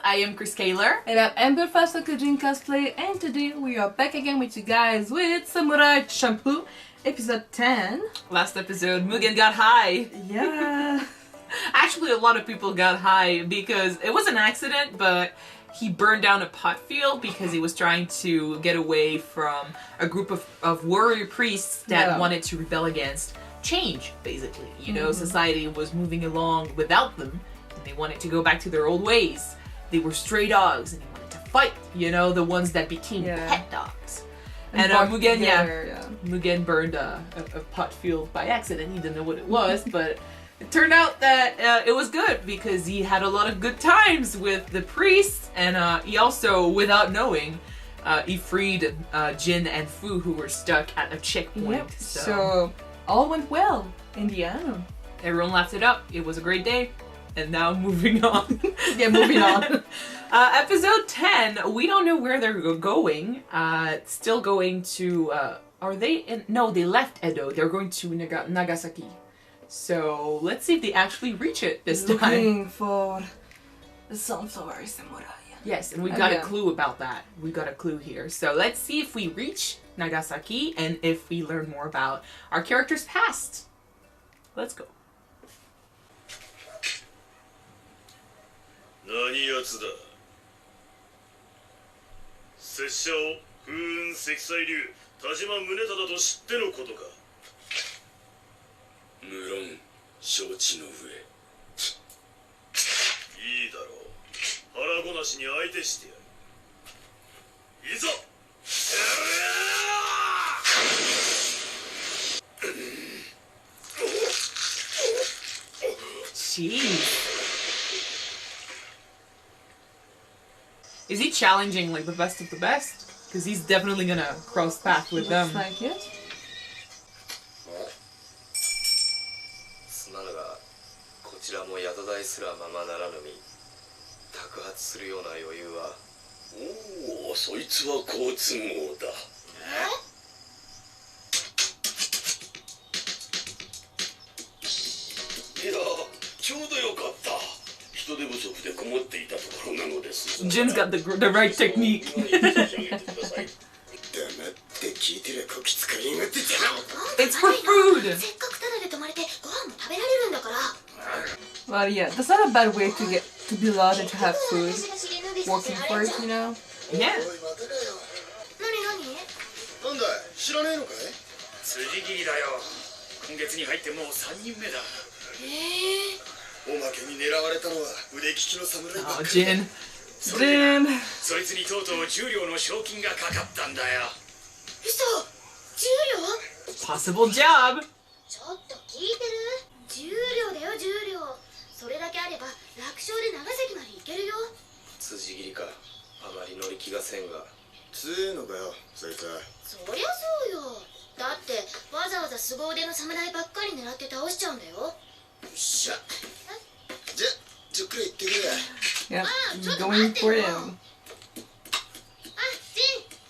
I am Chris Kaler. And I'm Amber Fasta Kajin Cosplay, and today we are back again with you guys with Samurai Champloo, episode 10. Last episode, Mugen got high. Yeah. Actually, a lot of people got high because it was an accident, but he burned down a pot field because he was trying to get away from a group of warrior priests that wanted to rebel against change, basically. You know, society was moving along without them, and they wanted to go back to their old ways. They were stray dogs, and they wanted to fight, you know, the ones that became pet dogs. And Mugen, Mugen burned a pot field by accident. He didn't know what it was, but it turned out that it was good because he had a lot of good times with the priests, and he also, without knowing, he freed Jin and Fu, who were stuck at a checkpoint. Yep. So all went well in the end. Everyone laughed it up. It was a great day. And now moving on. Moving on. Episode 10, we don't know where they're going. Still going to, are they in, no, they left Edo. They're going to Nagasaki. So let's see if they actually reach it this time. Looking for the Sunflower Samurai. Yes, and we got a clue about that. We got a clue here. So let's see if we reach Nagasaki and if we learn more about our character's past. Let's go. 何奴だ拙者を風雲積載流田島宗忠と知ってのことか無論承知の上いいだろう腹ごなしに相手してやるいざ Jeez. Is he challenging like the best of the best? Because he's definitely gonna cross paths with them. Looks like it. すまぬがこちらも宿代すらままならぬ身托発するような余裕はおおそいつは好都合だいやちょうどよかった人手不足で困っていたところなのです Jin's got the right technique. 黙って聞いてりゃこき使いやがってたな It's for food! せっかくタダで泊まれてご飯も食べられるんだから Well, yeah, that's not a bad way to be allowed and to have food. Working for it, you know? Yeah. なんだい知らねえのかい辻斬りだよ今月に入ってもう3人目だおまけに狙われたのは腕利きの侍ばっか Oh, り Jin. そいつにとうとう10両の賞金がかかったんだよ嘘10両 Possible job! ちょっと聞いてる10両だよ10両それだけあれば楽勝で長崎まで行けるよ辻斬りかあまり乗り気がせんが強えのかよそいつはそりゃそうよだってわざわざ凄腕の侍ばっかり狙って倒しちゃうんだよよっしゃじゃちょっくら行ってくれ Yeah, Ah, going for him. あジン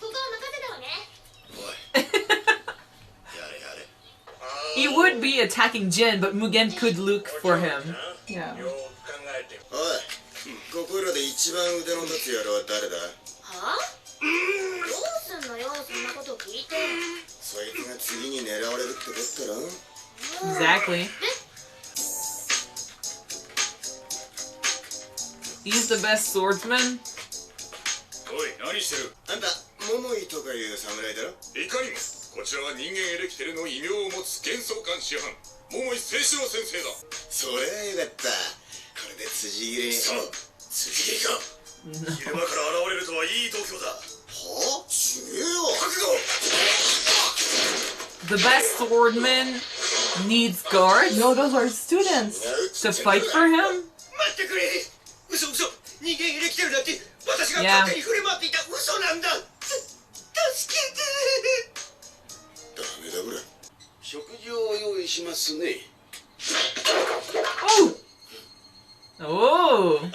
ここは任せたわねおいやれやれ He would be attacking Jin, but Mugen could look for him. Yeah. おいここらで一番腕の立つ野郎は誰だはあどうすんのよそんなこと聞いてそいつが次に狙われるってことだろ Exactly. He's the best swordsman. おい何してるあんた桃井とかいう侍だろいかにもこちらは人間エレキテルの異名を持つ幻想官師範桃井清志郎先生だそりゃよかったこれで辻斬りそう辻斬りか昼間から現れるとはいい度胸だはあすげえよ覚悟 The best swordman needs guards No, those are students. to fight for him? 待ってくれ嘘人間エレキテルだって私が Yeah. 勝手に振り回っていた嘘なんだ助けてダメだこれ食事を用意しますね Oh! Oh! 元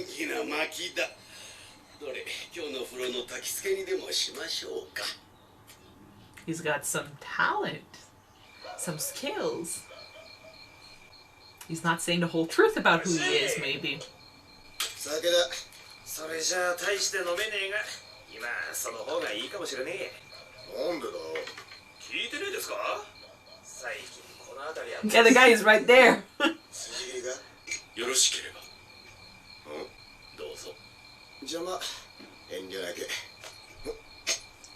気な薪だどれ今日の風呂の焚き付けにでもしましょうか He's got some talent. Some skills. He's not saying the whole truth about who he is, maybe. 酒だ。それじゃあ大して飲めねえが、今その方がいいかもしれねえ。なんでだ。聞いてねえですか？最近この辺りは Yeah, the guy is right there. 辻切りがよろしければんどうぞ。邪魔。遠慮なく。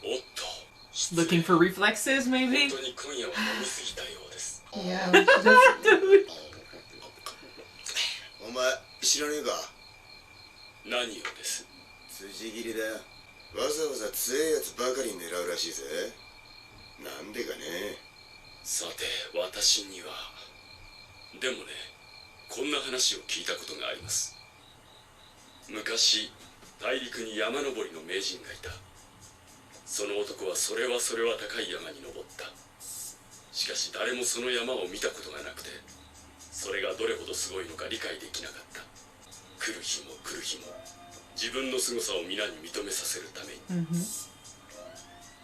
おっと、 Looking for reflexes, 本 maybe? 当に今夜は飲みすぎたようです。 Yeah, just お前知らねえか。何をです？辻切りだ。わざわざ強えやつばかり狙うらしいぜ。なんでかね。さて、私にはでもね、こんな話を聞いたことがあります。昔大陸に山登りの名人がいた。その男はそれは高い山に登った。しかし誰もその山を見たことがなくて、それがどれほどすごいのか理解できなかった。来る日も来る日も自分の凄さを皆に認めさせるために、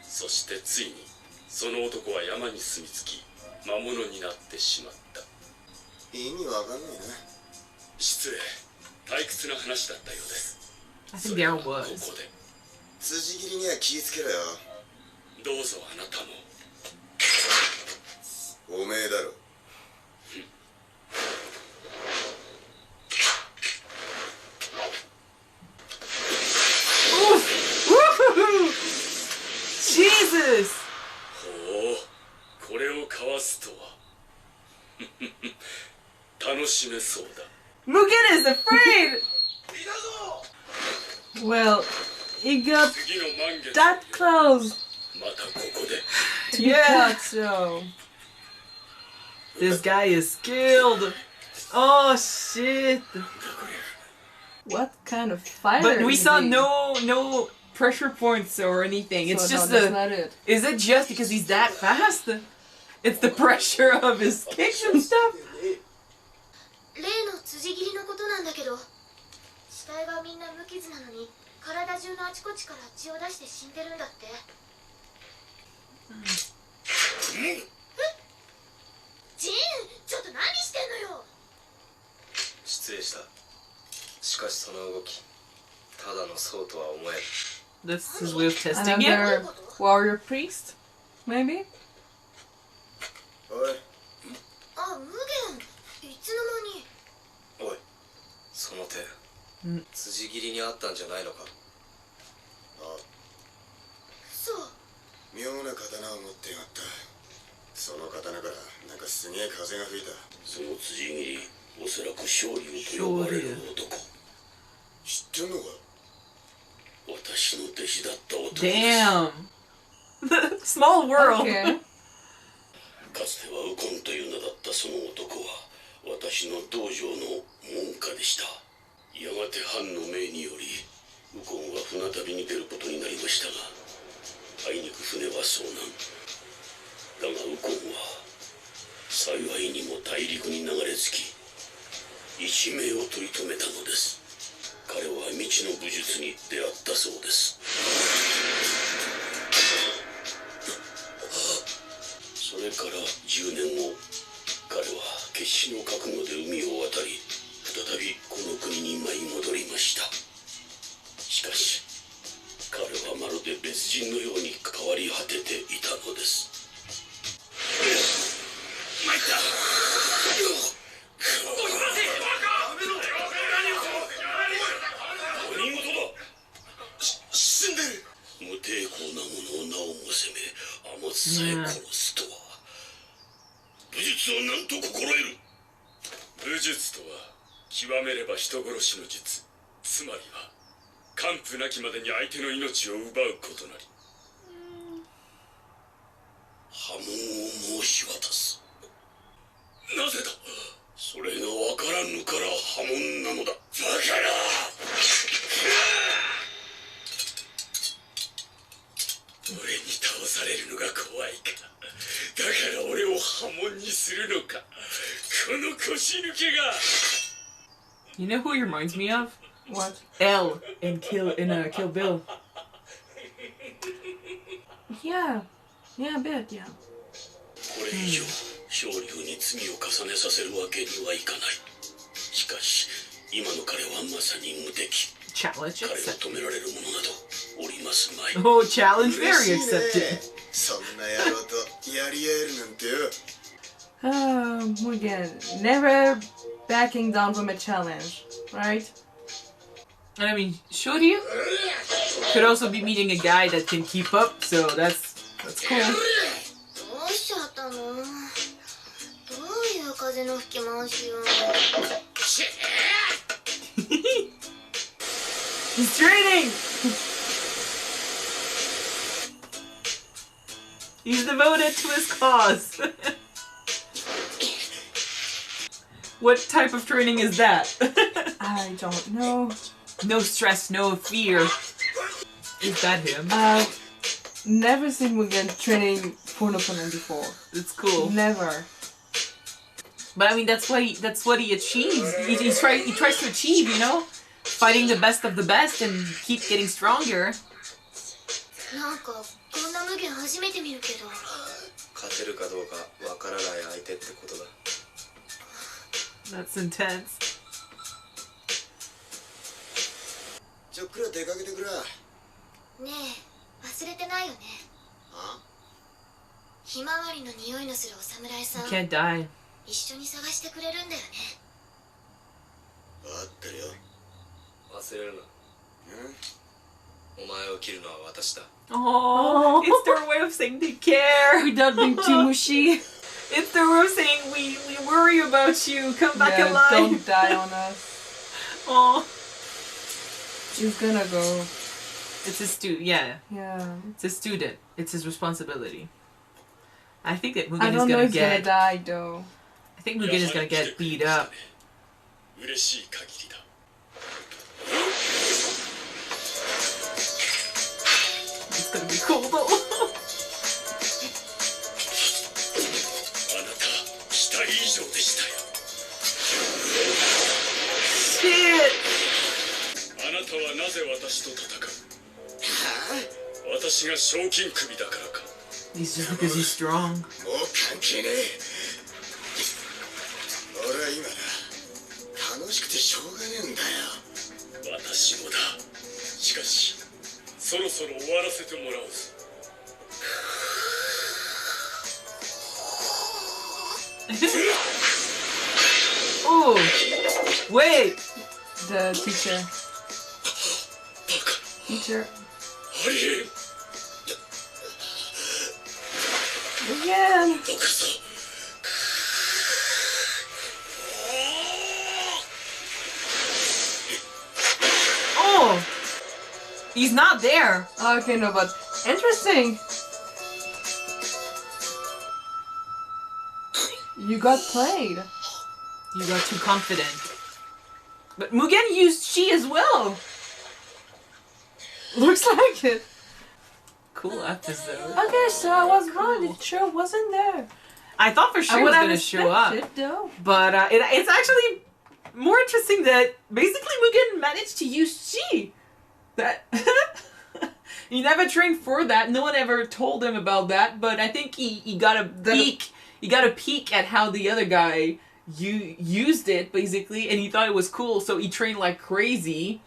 そしてついにその男は山に住み着き魔物になってしまった。意味わかんねえな。失礼、退屈な話だったようです。 I そ think れ there はここ was. で辻切りには気ぃつけろよ。どうぞあなたも。おめえだろ。Jesus! ほう、これをかわすとは楽しめそうだ。 Mugen is afraid! いたぞ。 well, it got 次の満月 that close. またここで。 Yeah! So This guy is skilled! Oh shit! what kind of fighter? But we is saw he? no pressure points or anything. It's So just no, that's the. not it. Is it just because he's that fast? It's the pressure of his kicks and stuff. 例の辻切りのことなんだけど、死体がみんな無傷なのに体中のあちこちから血を出して死んでるんだって。ジン、ちょっと何してんのよ。失礼した。しかしその動き、ただのそうとは思えん。 That's his way of testing it. Another warrior priest, maybe? おい、あ、無限、いつの間に。おい、その手、ん辻切りにあったんじゃないのか。あ、そう。妙な刀を持ってやがった。その刀からなんかすげえ風が吹いた。その辻切り、おそらく勝利と呼ばれる男。知ってんのか。私の弟子だった男です。 Damn. Small world. Okay. かつてはウコンという名だったその男は私の道場の門下でした。やがて藩の命によりウコンは船旅に出ることになりましたが、あいにく船は遭難。だがウコンは幸いにも大陸に流れ着き一命を取り留めたのです。彼は未知の武術に出会ったそうです。それから10年後、彼は決死の覚悟で海を渡り再びこの国に舞い戻りました。しかし彼はまるで別人のように変わり果てていたのです。参った。何事だ。死んでる。無抵抗な者をなおも責め、天津さえ殺すとは。武術を何と心得る。武術とは極めれば人殺しの術、つまりは完膚なきまでに相手の命を奪うことなり。破門を申し渡す。なぜだ。それがわからぬから破門なのだ。だから俺に倒されるのが怖いか。だから俺を破門にするのか。この腰抜けが。 You know who he reminds me of? What? L in Kill Bill. Yeah. Yeah, a bit, yeah. これ以上昇竜に罪を重ねさせるわけにはいかない。しかし今の彼はまさに無敵。 Challenge 彼を accepted. 止められる者などおりますまい。 Oh, challenge 嬉 very しいね accepted. そんな野郎とやり合えるなんてよ。 Mugen, never backing down from a challenge, right? And I mean, Shoryu could also be meeting a guy that can keep up, so that's cool. どうしちゃったの？どういう風の吹き回しよ。 He's training! He's devoted to his cause. What type of training is that? I don't know. No stress, no fear. Is that him? Never seen Mugen training for an opponent before. It's cool. Never. But I mean, that's what he achieves. He tries to achieve, you know? Fighting the best of the best and keep getting stronger. なんかこんな無限初めて見るけど。勝てるかどうかわからない相手ってことだ。 That's intense. ちょっくら出かけてくら。ねえ、忘れてないよね。あ？ひまわりの匂いのするお侍さ You ん。 can't die. 一緒に探してくれるんだよね。わってるよ。忘れるな。お前を切るのは私だ。 Oh, it's their way of saying they care. Without being too mushy. It's their way of saying we worry about you. Come back Yeah, alive. don't die on us. Oh, She's gonna go. it's a student. Yeah, Yeah. it's a student. It's his responsibility. I think that I Mugen is don't know gonna if he's gonna get. die though. I think Mugen is gonna get beat up. 嬉しい限りだ。 It's gonna be cool though. あなた、期待以上でしたよ。 Shit. あなたはなぜ私と戦う？私が賞金首だからか。 He's just because he's strong. もう関係ねえ。俺は今な、楽しくてしょうがねえんだよ。私もだ。しかし、そろそろ終わらせてもらうぞ。 Oh, wait. The teacher. バカ。 Teacher. ありえん。 Again. どうかさ。 Oh, he's not there. Okay, no, but interesting. You got played. You got too confident. But Mugen used Chi as well. Looks like it. Cool episode. Okay, so I was wrong. The show wasn't there. I thought for sure it was gonna show up, though. but it's actually more interesting that basically Mugen managed to use Chi. That he never trained for that. No one ever told him about that. But I think he got a peek. He got a peek at how the other guy used it basically, and he thought it was cool. So he trained like crazy,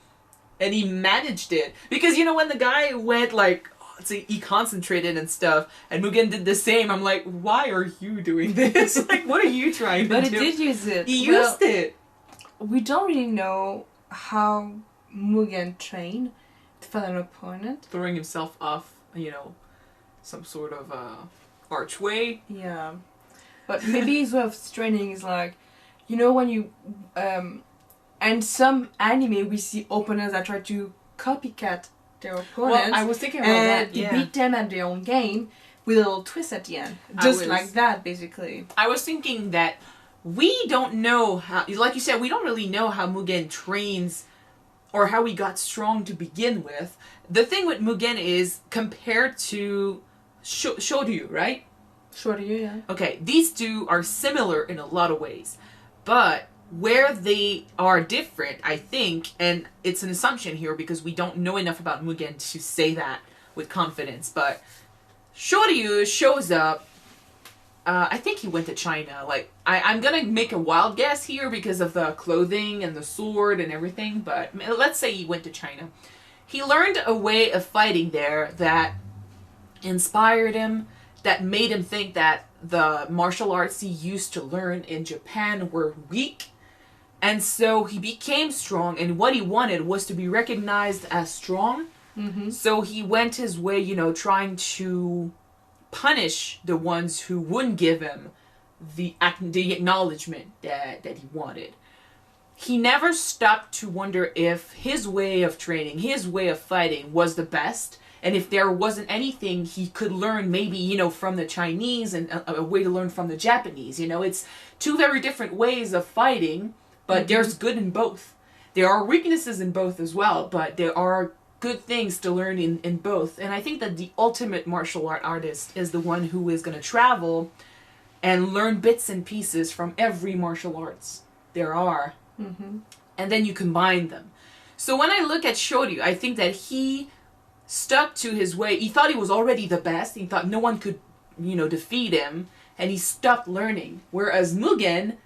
and he managed it because you know when the guy went like. So he concentrated and stuff, and Mugen did the same. I'm like, why are you doing this? Like, what are you trying to But do? he did use it. He Well, used it. We don't really know how Mugen trained to fight an opponent. Throwing himself off, you know, some sort of archway. Yeah. But maybe his way of training is like, you know, when you and some anime we see opponents that try to copycat their opponents. Well, I was thinking about and that. Yeah. beat them at their own game with a little twist at the end. Just was- like that, basically. I was thinking that we don't know how, like you said, we don't really know how Mugen trains or how he got strong to begin with. The thing with Mugen is compared to Shoryu, right? Sure, yeah. Okay, these two are similar in a lot of ways, but where they are different, I think, and it's an assumption here because we don't know enough about Mugen to say that with confidence, but Shoryu shows up I think he went to China. Like, I'm gonna make a wild guess here because of the clothing and the sword and everything, but let's say he went to China. He learned a way of fighting there that inspired him, that made him think that the martial arts he used to learn in Japan were weak. And so he became strong, and what he wanted was to be recognized as strong. Mm-hmm. So he went his way, you know, trying to punish the ones who wouldn't give him the acknowledgement that he wanted. He never stopped to wonder if his way of training, his way of fighting was the best, and if there wasn't anything he could learn, maybe, you know, from the Chinese and a way to learn from the Japanese. You know, it's two very different ways of fighting, but there's good in both. There are weaknesses in both as well, but there are good things to learn in both. And I think that the ultimate martial art artist is the one who is going to travel and learn bits and pieces from every martial arts there are. Mm-hmm. And then you combine them. So when I look at Shoryu, I think that he stuck to his way. He thought he was already the best. He thought no one could, you know, defeat him. And he stopped learning. Whereas Mugen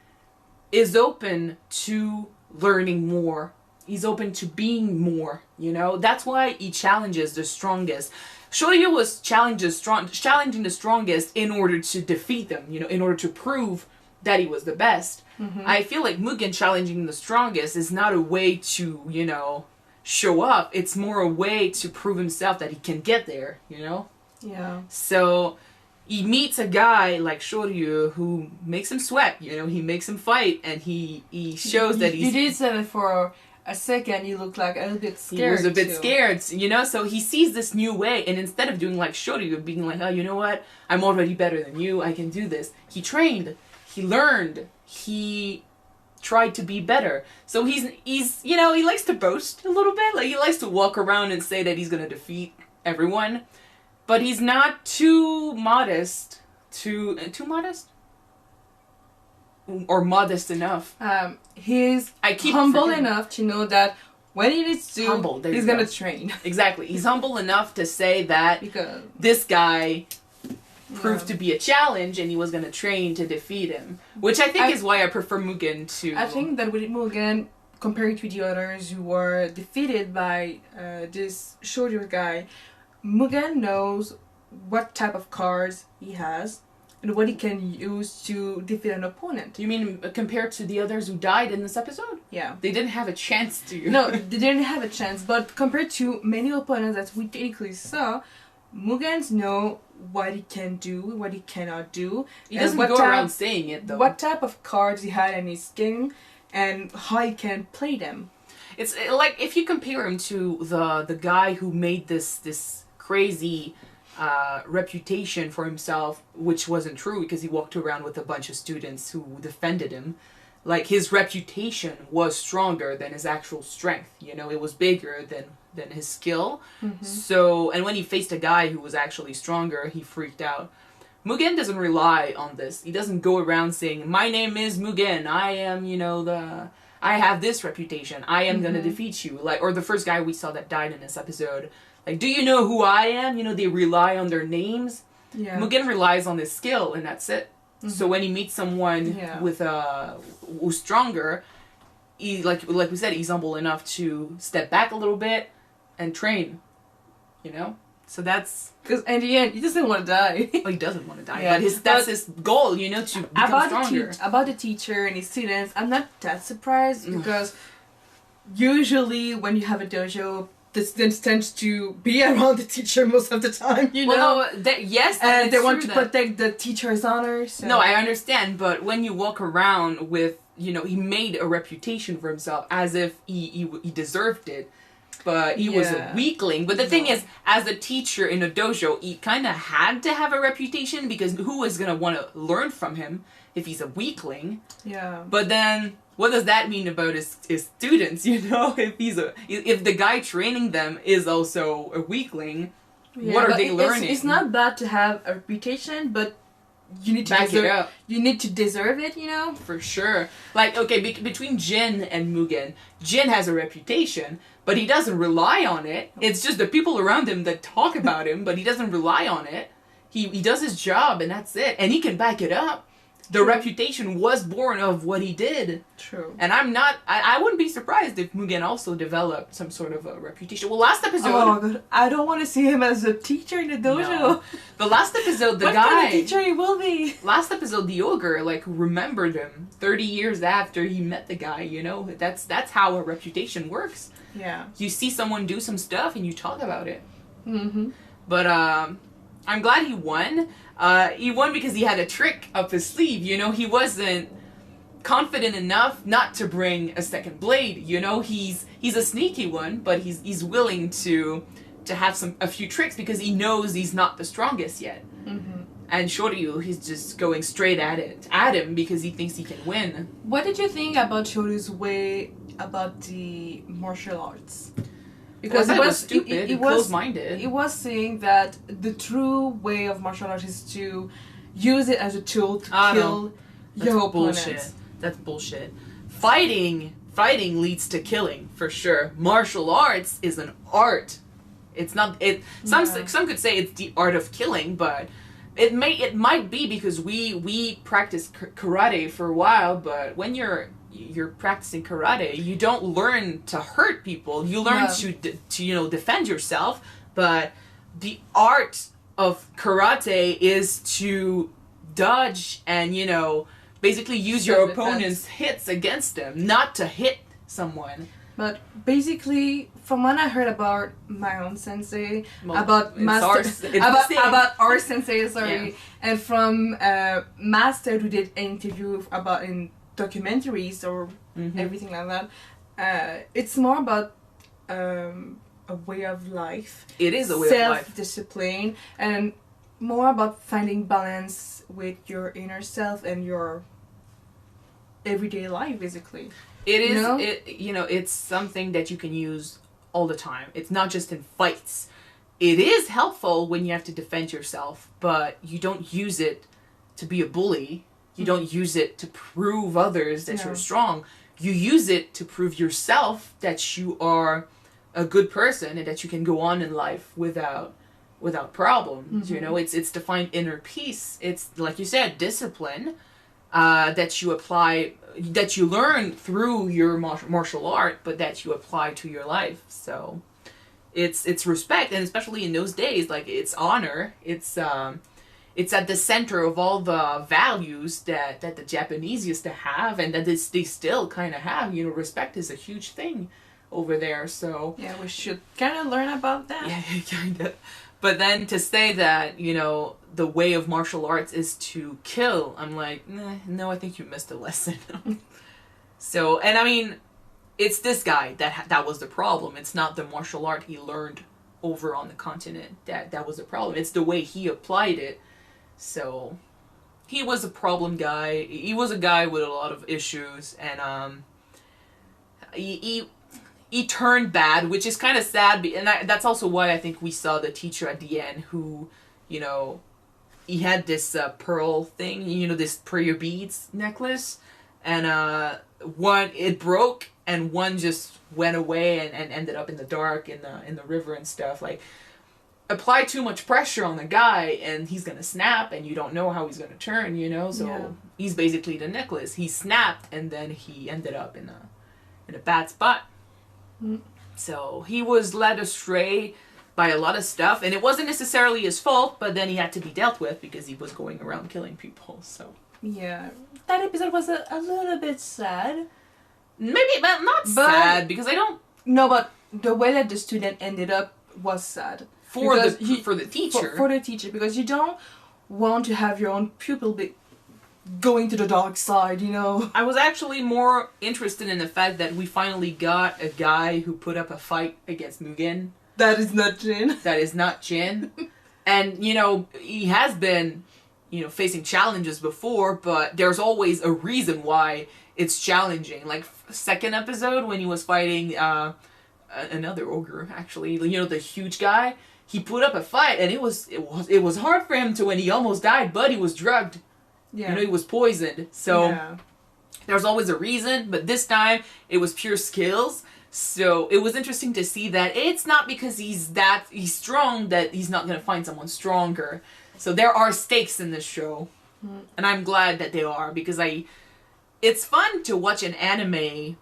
is open to learning more. He's open to being more, you know. That's why he challenges the strongest. Shoryu was challenging the strongest in order to defeat them, you know, in order to prove that he was the best. Mm-hmm. I feel like Mugen challenging the strongest is not a way to, you know, show up. It's more a way to prove himself that he can get there, you know? Yeah. So he meets a guy like Shoryu who makes him sweat, you know, he makes him fight, and he shows that he's... You did say that for a second you looked like a little bit scared. He was a bit too. scared, you know, so he sees this new way, and instead of doing like Shoryu, being like, oh, you know what, I'm already better than you, I can do this. He trained, he learned, he tried to be better. So he's you know, he likes to boast a little bit, like he likes to walk around and say that he's gonna defeat everyone, but he's not too modest, too modest? Or modest enough. He's I keep humble forgetting. enough to know that when he needs to, Humble, there he's you go. gonna train. Exactly. He's humble enough to say that Because this guy proved to be a challenge and he was going to train to defeat him. Which I think is why I prefer Mugen to... I think that with Mugen, compared to the others who were defeated by this shorter guy, Mugen knows what type of cards he has and what he can use to defeat an opponent. You mean compared to the others who died in this episode? Yeah. They didn't have a chance to. No, they didn't have a chance, but compared to many opponents that we technically saw, Mugen's know what he can do, what he cannot do. He doesn't go around saying it, though. What type of cards he had in his game, and how he can play them. It's like if you compare him to the guy who made this crazy reputation for himself, which wasn't true because he walked around with a bunch of students who defended him. Like, his reputation was stronger than his actual strength. You know, it was bigger than his skill. Mm-hmm. So, and when he faced a guy who was actually stronger, he freaked out. Mugen doesn't rely on this. He doesn't go around saying, my name is Mugen, I am, you know, I have this reputation, I am gonna defeat you. Like, or the first guy we saw that died in this episode. Like, do you know who I am? You know, they rely on their names. Yeah. Mugen relies on his skill, and that's it. So when he meets someone with who's stronger, he like we said, he's humble enough to step back a little bit and train. You know, so that's because in the end, he doesn't want to die. he doesn't want to die, but that's his goal. You know, to become stronger. About the teacher and his students, I'm not that surprised because usually when you have a dojo, the students tend to be around the teacher most of the time, you know? Well, no, yes, and they want to protect the teacher's honor. So. No, I understand, but when you walk around with, you know, he made a reputation for himself as if he deserved it, but he was a weakling. But the thing is, as a teacher in a dojo, he kind of had to have a reputation because who is going to want to learn from him if he's a weakling? Yeah. But then... what does that mean about his students, you know? If the guy training them is also a weakling, what are they learning? It's not bad to have a reputation, but you need to back it up. You need to deserve it, you know? For sure. Like, okay, between Jin and Mugen, Jin has a reputation, but he doesn't rely on it. It's just the people around him that talk about him, but he doesn't rely on it. He does his job and that's it. And he can back it up. The reputation was born of what he did. True. And I wouldn't be surprised if Mugen also developed some sort of a reputation. Well, last episode... Oh, God. I don't want to see him as a teacher in the dojo. No. The last episode, the what guy... kind of teacher he will be? Last episode, the ogre, like, remembered him 30 years after he met the guy, you know? That's how a reputation works. Yeah. You see someone do some stuff and you talk about it. Mm-hmm. But, I'm glad he won. He won because he had a trick up his sleeve, you know? He wasn't confident enough not to bring a second blade, you know? He's a sneaky one, but he's willing to have a few tricks because he knows he's not the strongest yet. Mm-hmm. And Shoryu, he's just going straight at him because he thinks he can win. What did you think about Shoryu's way about the martial arts? Because it was stupid, close-minded. It was saying that the true way of martial arts is to use it as a tool to kill your opponents. That's bullshit. Fighting leads to killing, for sure. Martial arts is an art. It's not... Some could say it's the art of killing, but it might be because we practiced karate for a while, but when you're practicing karate, you don't learn to hurt people. You learn to defend yourself. But the art of karate is to dodge and basically use your opponent's hits against them, not to hit someone. But basically, from what I heard about my own sensei, about our sensei, and from Master who did an interview about in documentaries or everything like that, it's more about a way of life. It is a way of life. Self-discipline, and more about finding balance with your inner self and your everyday life, basically. It is, it's something that you can use all the time. It's not just in fights. It is helpful when you have to defend yourself, but you don't use it to be a bully. You don't use it to prove others that you're strong. You use it to prove yourself that you are a good person and that you can go on in life without problems. It's to find inner peace. It's, like you said, discipline that you apply, that you learn through your martial art, but that you apply to your life. So it's respect, and especially in those days, like, it's honor. It's at the center of all the values that the Japanese used to have, and that they still kind of have. Respect is a huge thing over there. So yeah, we should kind of learn about that. Yeah, kind of. But then to say that, the way of martial arts is to kill, I'm like, no, I think you missed a lesson. So, and I mean, it's this guy that was the problem. It's not the martial art he learned over on the continent that was the problem. It's the way he applied it. So, he was a problem guy. He was a guy with a lot of issues, and he turned bad, which is kind of sad, and that's also why I think we saw the teacher at the end who, he had this pearl thing, this prayer beads necklace, and one, it broke, and one just went away and ended up in the dark in the river and stuff. Like, apply too much pressure on the guy and he's gonna snap, and you don't know how he's gonna turn, so he's basically the necklace. He snapped and then he ended up in a bad spot. So he was led astray by a lot of stuff, and it wasn't necessarily his fault, but then he had to be dealt with because he was going around killing people. So yeah, that episode was a little bit sad. Maybe, but not sad, because I don't... No, but the way that the student ended up was sad. For the teacher. For the teacher, because you don't want to have your own pupil going to the dark side, I was actually more interested in the fact that we finally got a guy who put up a fight against Mugen. That is not Jin. That is not Jin. And, he has been, facing challenges before, but there's always a reason why it's challenging. Like, second episode when he was fighting another ogre, actually, the huge guy, he put up a fight, and it was hard for him to, when he almost died, but he was drugged. Yeah. He was poisoned. So there's always a reason, but this time it was pure skills. So it was interesting to see that it's not because he's strong that he's not going to find someone stronger. So there are stakes in this show. And I'm glad that they are, because it's fun to watch an anime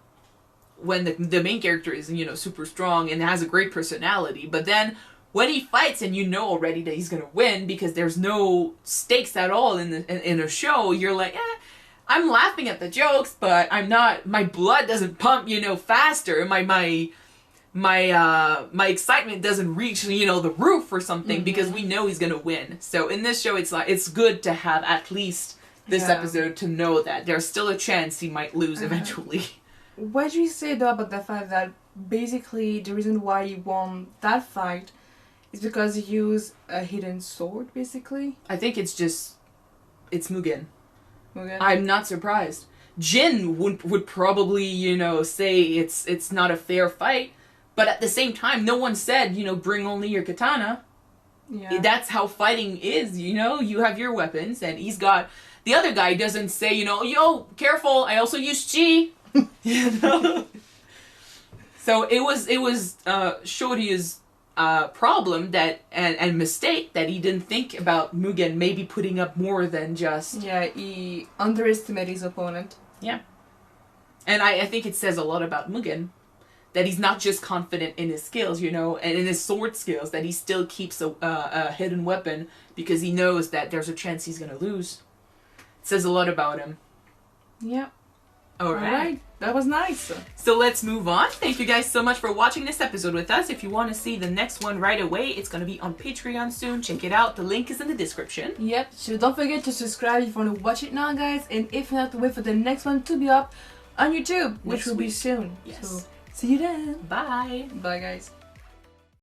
when the main character is, you know, super strong and has a great personality, but then when he fights and you know already that he's gonna win because there's no stakes at all in a show, you're like, I'm laughing at the jokes, but I'm not, my blood doesn't pump, you know, faster, my excitement doesn't reach, you know, the roof or something, because we know he's gonna win. So in this show, it's like, it's good to have at least this episode to know that there's still a chance he might lose eventually. What do you say though about the fact that basically the reason why he won that fight is because he used a hidden sword, basically? I think it's Mugen. Mugen? I'm not surprised. Jin would probably, you know, say it's not a fair fight, but at the same time, no one said, you know, bring only your katana. Yeah. That's how fighting is, you know? You have your weapons, and he's got... The other guy doesn't say, you know, yo, careful, I also use chi. You know? So it was Shorty's problem that and mistake that he didn't think about Mugen maybe putting up more than just... Yeah, he underestimated his opponent. Yeah. And I think it says a lot about Mugen, that he's not just confident in his skills, you know, and in his sword skills, that he still keeps a hidden weapon because he knows that there's a chance he's going to lose. It says a lot about him. Yeah. All right. That was nice. So let's move on. Thank you guys so much for watching this episode with us. If you want to see the next one right away, it's going to be on Patreon soon. Check it out. The link is in the description. Yep. So don't forget to subscribe if you want to watch it now, guys. And if not, wait for the next one to be up on YouTube, which will be soon. Yes. So see you then. Bye. Bye, guys.